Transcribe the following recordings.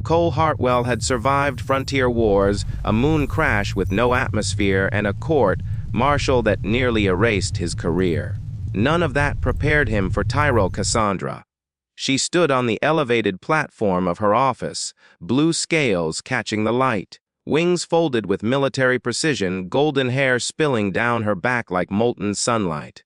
Cole Hartwell had survived frontier wars, a moon crash with no atmosphere, and a court-martial that nearly erased his career. None of that prepared him for Tyrell Cassandra. She stood on the elevated platform of her office, blue scales catching the light, wings folded with military precision, golden hair spilling down her back like molten sunlight.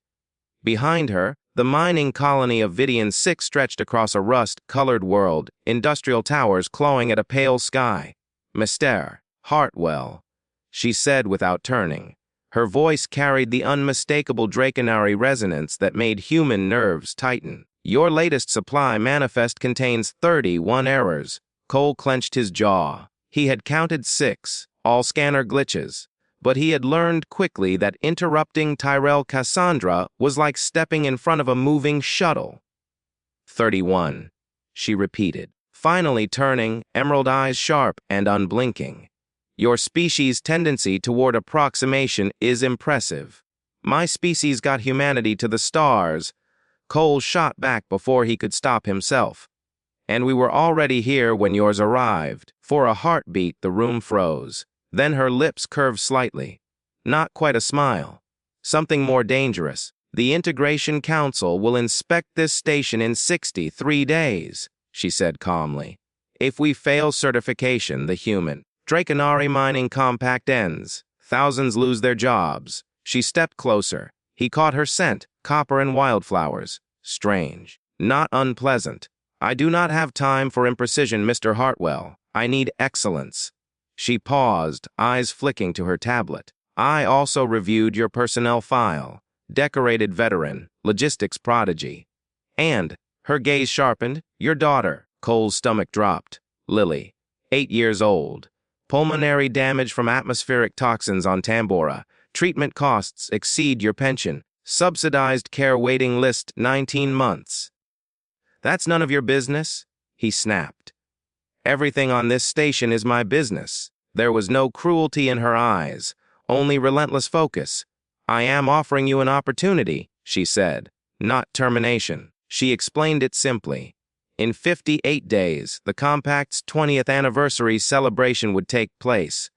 Behind her, the mining colony of Vidian 6 stretched across a rust-colored world, industrial towers clawing at a pale sky. "Mr. Hartwell," she said without turning. Her voice carried the unmistakable Draconari resonance that made human nerves tighten. "Your latest supply manifest contains 31 errors." Cole clenched his jaw. He had counted 6, all scanner glitches. But he had learned quickly that interrupting Tyrell Cassandra was like stepping in front of a moving shuttle. 31, she repeated, finally turning, emerald eyes sharp and unblinking. "Your species' tendency toward approximation is impressive. My species got humanity to the stars." Cole shot back before he could stop himself. "And we were already here when yours arrived." For a heartbeat, the room froze. Then her lips curved slightly. Not quite a smile. "Something more dangerous. The Integration Council will inspect this station in 63 days, she said calmly. "If we fail certification, the human Draconari mining compact ends. Thousands lose their jobs." She stepped closer. He caught her scent, copper and wildflowers. Strange. Not unpleasant. "I do not have time for imprecision, Mr. Hartwell. I need excellence." She paused, eyes flicking to her tablet. "I also reviewed your personnel file. Decorated veteran, logistics prodigy. And," her gaze sharpened, "your daughter." Cole's stomach dropped. "Lily, 8 years old. Pulmonary damage from atmospheric toxins on Tambora. Treatment costs exceed your pension. Subsidized care waiting list 19 months. "That's none of your business," he snapped. "Everything on this station is my business." There was no cruelty in her eyes, only relentless focus. "I am offering you an opportunity," she said, "not termination." She explained it simply. In 58 days, the Compact's 20th anniversary celebration would take place.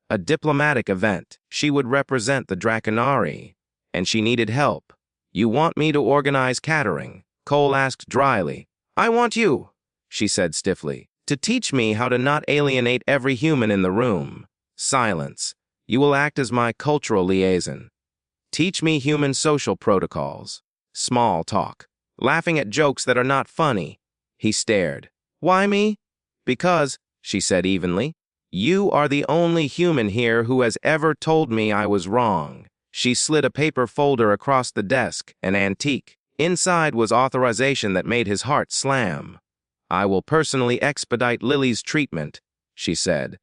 A diplomatic event. She would represent the Draconari, and she needed help. "You want me to organize catering?" Cole asked dryly. "I want you," she said stiffly, "to teach me how to not alienate every human in the room." Silence. "You will act as my cultural liaison. Teach me human social protocols." Small talk. Laughing at jokes that are not funny. He stared. "Why me?" "Because," she said evenly, "you are the only human here who has ever told me I was wrong." She slid a paper folder across the desk, an antique. Inside was authorization that made his heart slam. "I will personally expedite Lily's treatment," she said.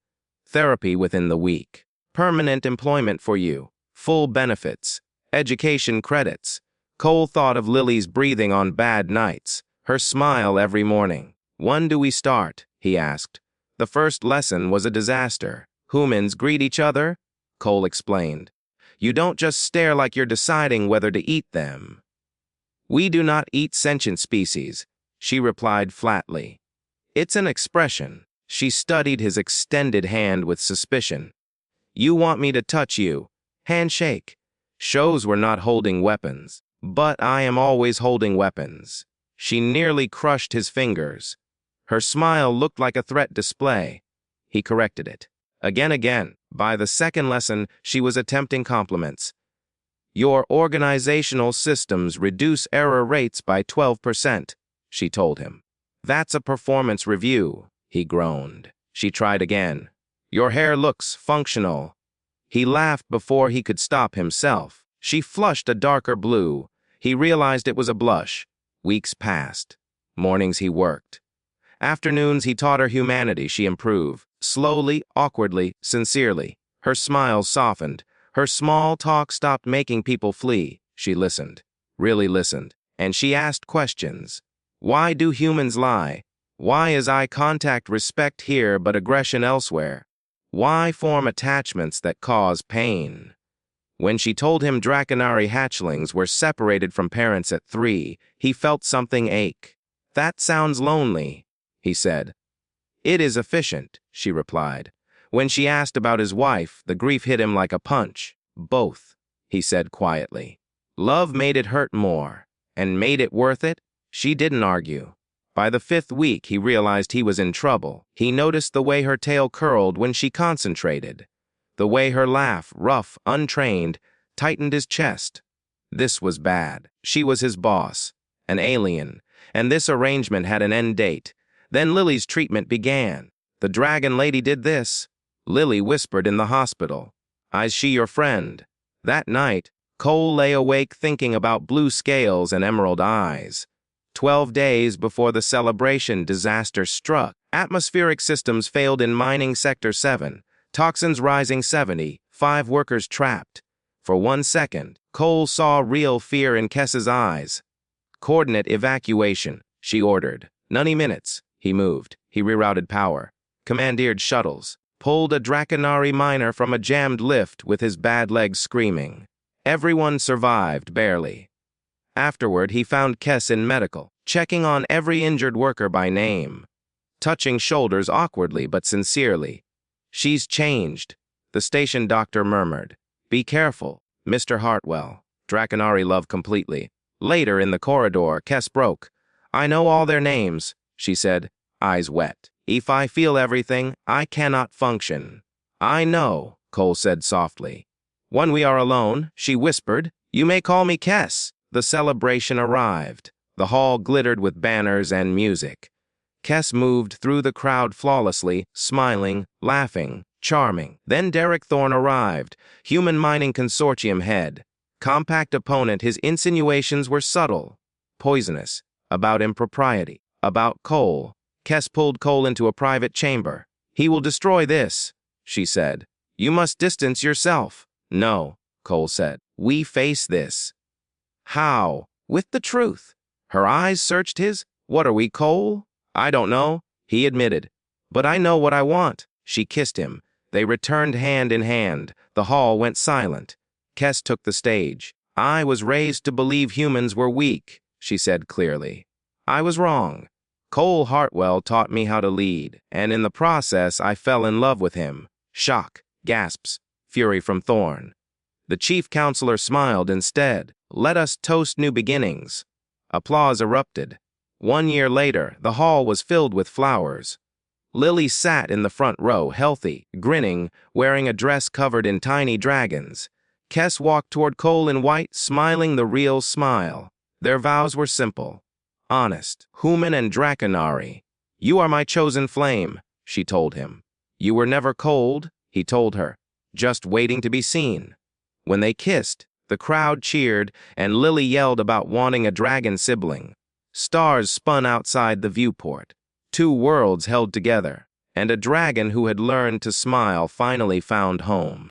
"Therapy within the week. Permanent employment for you. Full benefits. Education credits." Cole thought of Lily's breathing on bad nights, her smile every morning. "When do we start?" he asked. "The first lesson was a disaster. Humans greet each other," Cole explained. "You don't just stare like you're deciding whether to eat them." "We do not eat sentient species," she replied flatly. "It's an expression." She studied his extended hand with suspicion. "You want me to touch you. Handshake." Shows were not holding weapons, but I am always holding weapons. She nearly crushed his fingers. Her smile looked like a threat display. He corrected it. Again. By the second lesson, she was attempting compliments. "Your organizational systems reduce error rates by 12%, she told him. "That's a performance review," he groaned. She tried again. "Your hair looks functional." He laughed before he could stop himself. She flushed a darker blue. He realized it was a blush. Weeks passed. Mornings he worked. Afternoons he taught her humanity. She improved. Slowly, awkwardly, sincerely. Her smile softened. Her small talk stopped making people flee. She listened. Really listened. And she asked questions. Why do humans lie? Why is eye contact respect here but aggression elsewhere? Why form attachments that cause pain? When she told him Draconari hatchlings were separated from parents at 3, he felt something ache. "That sounds lonely," he said. It is efficient, she replied. When she asked about his wife, the grief hit him like a punch. Both, he said quietly. Love made it hurt more, and made it worth it? She didn't argue. By the 5th week, he realized he was in trouble. He noticed the way her tail curled when she concentrated. The way her laugh, rough, untrained, tightened his chest. This was bad. She was his boss, an alien, and this arrangement had an end date. Then Lily's treatment began. The dragon lady did this. Lily whispered in the hospital. Is she your friend? That night, Cole lay awake thinking about blue scales and emerald eyes. 12 days before the celebration, disaster struck. Atmospheric systems failed in mining Sector 7. Toxins rising 70, 5 workers trapped. For 1 second, Cole saw real fear in Kess's eyes. Coordinate evacuation, she ordered. 90 minutes. He moved. He rerouted power. Commandeered shuttles. Pulled a Draconari miner from a jammed lift with his bad legs screaming. Everyone survived, barely. Afterward, he found Kess in medical, checking on every injured worker by name. Touching shoulders awkwardly but sincerely. She's changed, the station doctor murmured. Be careful, Mr. Hartwell. Draconari loved completely. Later in the corridor, Kess broke. I know all their names, she said, eyes wet. If I feel everything, I cannot function. I know, Cole said softly. When we are alone, she whispered, you may call me Kess. The celebration arrived. The hall glittered with banners and music. Kess moved through the crowd flawlessly, smiling, laughing, charming. Then Derek Thorne arrived, Human Mining Consortium head. Compact opponent, his insinuations were subtle, poisonous, about impropriety, about Cole. Kess pulled Cole into a private chamber. He will destroy this, she said. You must distance yourself. No, Cole said. We face this. How? With the truth. Her eyes searched his. What are we, Cole? I don't know, he admitted. But I know what I want. She kissed him. They returned hand in hand. The hall went silent. Kess took the stage. I was raised to believe humans were weak, she said clearly. I was wrong. Cole Hartwell taught me how to lead, and in the process I fell in love with him. Shock, gasps, fury from Thorne. The chief counselor smiled instead. Let us toast new beginnings. Applause erupted. 1 year later, the hall was filled with flowers. Lily sat in the front row, healthy, grinning, wearing a dress covered in tiny dragons. Kess walked toward Cole in white, smiling the real smile. Their vows were simple, honest. Human and Draconari. You are my chosen flame, she told him. You were never cold, he told her, just waiting to be seen. When they kissed, the crowd cheered, and Lily yelled about wanting a dragon sibling. Stars spun outside the viewport. 2 worlds held together, and a dragon who had learned to smile finally found home.